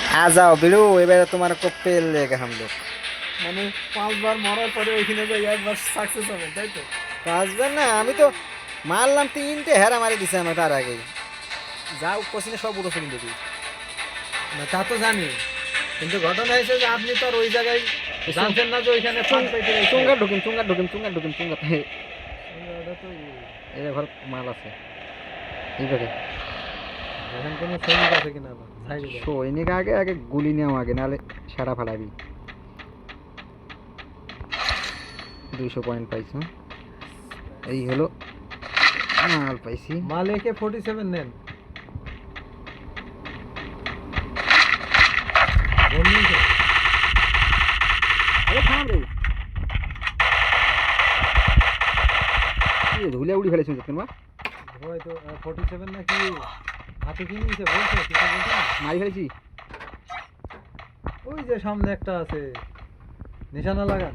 आ जाओ बिड़ू এবারে তোমার को पेल लेगा हम लोग। মানে 5 বার মরার পরে ওইখানে যাই একবার সাকসেস হবে তাই তো? পাঁচবার না, আমি তো মারলাম তিনটে হেরা মারি দিছে আমার তার আগেই। যাও কোচিনে সব উঠেছে কিন্তু তুই। না তা তো জানি, কিন্তু ঘটনা হয়েছে যে আপনি তো আর ওই জায়গায় জানতেন না যে ওইখানে ফান পেতে রয়েছে। চুঙ্গা ওটা তো এই ঘর মাল আছে এইবারে। এখন কোনো সৈনিক আছে কিনা না সাইডে যাই। সৈনিক আগে আগে গুলি নেও আগে, নাহলে সারা ফাড়াবি। 200 পয়েন্ট পাইছো, এই হলো মাল পাইছি। মালেকে 47 নেন। বন্ধু আরে থাম রে, কি ধুলে উড়ি ফেলেছিস কেন? হয়তো 47 নাকি হাতে কি নিয়েছে বলছে, কিছু বলছে না? মারি ফেলেছি। ওই যে সামনে একটা আছে, নিশানা লাগান।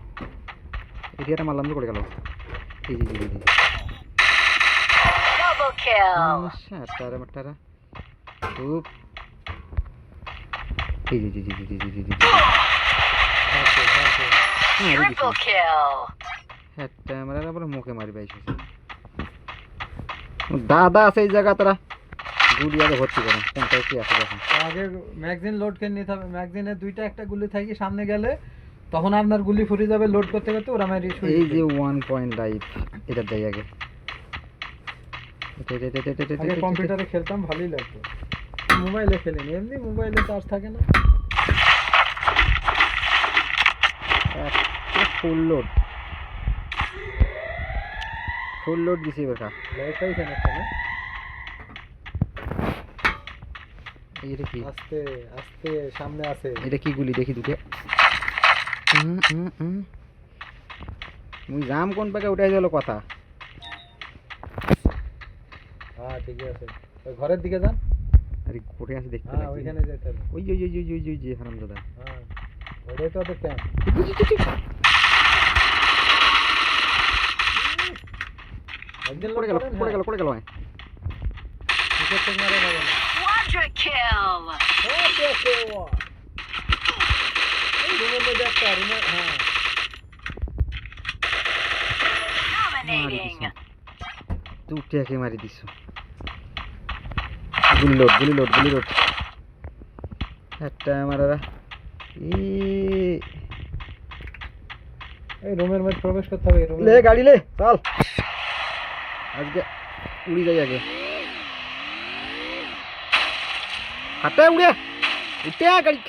এরিয়াটা মারলাম তো করে গেল। এই জি জি জি Double kill. সাতারা মাটারা খুব। এই জি জি জি জি জি জি জি হাতে হাতে Triple kill. একটা আমরা আবার মুখে মারি পাইছি। দাদা আছে এই জায়গা, তারা গুলি আগে ভর্তি করো কোনটা কি আছে দেখো। আগে ম্যাগাজিন লোড করে নিতে হবে। ম্যাগাজিনে দুইটা একটা গুলি থাকি সামনে গেলে তখন আপনার গুলি ফুরিয়ে যাবে, লোড করতে করতে ওরা মারি শুরু। এই যে 1 পয়েন্ট লাইফ এটা দেই আগে। আগে কম্পিউটারে খেলতাম ভালোই লাগতো, মোবাইলে খেলিনি। এমনি মোবাইলে চার্জ থাকে না। ফুল লোড দিছি বেটা। লাইট পাইছেন একটা না? এটা কি? আস্তে আস্তে সামনে আছে। এটা কি গুলি দেখি দুটো। মুই জাম কোন পাকে উঠাই দিল কথা। হ্যাঁ ঠিক আছে, ওই ঘরের দিকে যান। আরে কোটে আছে দেখতে হ্যাঁ লাগছে। ওইখানে যেতে হবে। ওই ওই ওই ওই ওই ওই যে হারামজাদা। হ্যাঁ ওটাই তো ওদের ক্যাম্প। একদিন লোড করেন, পড়ে গেল ভাই। নিচের থেকে মারা যাবে না। Quadra kill. এই রুমের মধ্যে একটা রুমে, হ্যাঁ Dominating. দুটাকে মারি দিছো। গুলি লোড একটা মারারা। এই রুমের মধ্যে প্রবেশ করতে হবে। লে গাড়ি লে চল, আজকে উড়ি যাই আগে। হাতে উড়ে উঠে গাড়ি।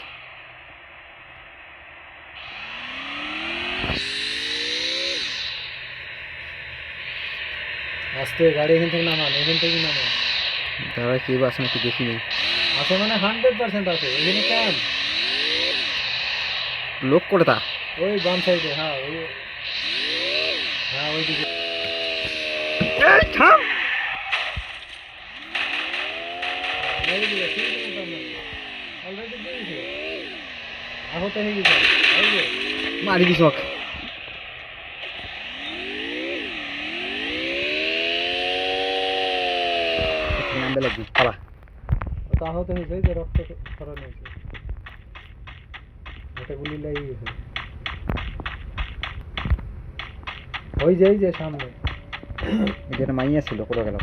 আস্তে গাড়ি এখান থেকে নামান, এখান থেকে নামান। দাদা কি বাস নাকি দেখিনি। আছে মানে 100% আছে এখানে ক্যাম্প। লোক করে তা ওই বাম সাইডে, হ্যাঁ ওই, হ্যাঁ ওইদিকে। এই থাম। মেরে দিলে ঠিক আছে তো আমরা অলরেডি দিয়েছি। আহত হয়ে গেছে। এই যে মারি দিছ ওকে। নামবে লাগবি পালা। ও তো আহত হয়েছে, যে রক্ত খরণ হয়েছে। এটা গুলি লেগে গেছে। ওই যে সামনে এটা মাইয়া ছিল করে গেল।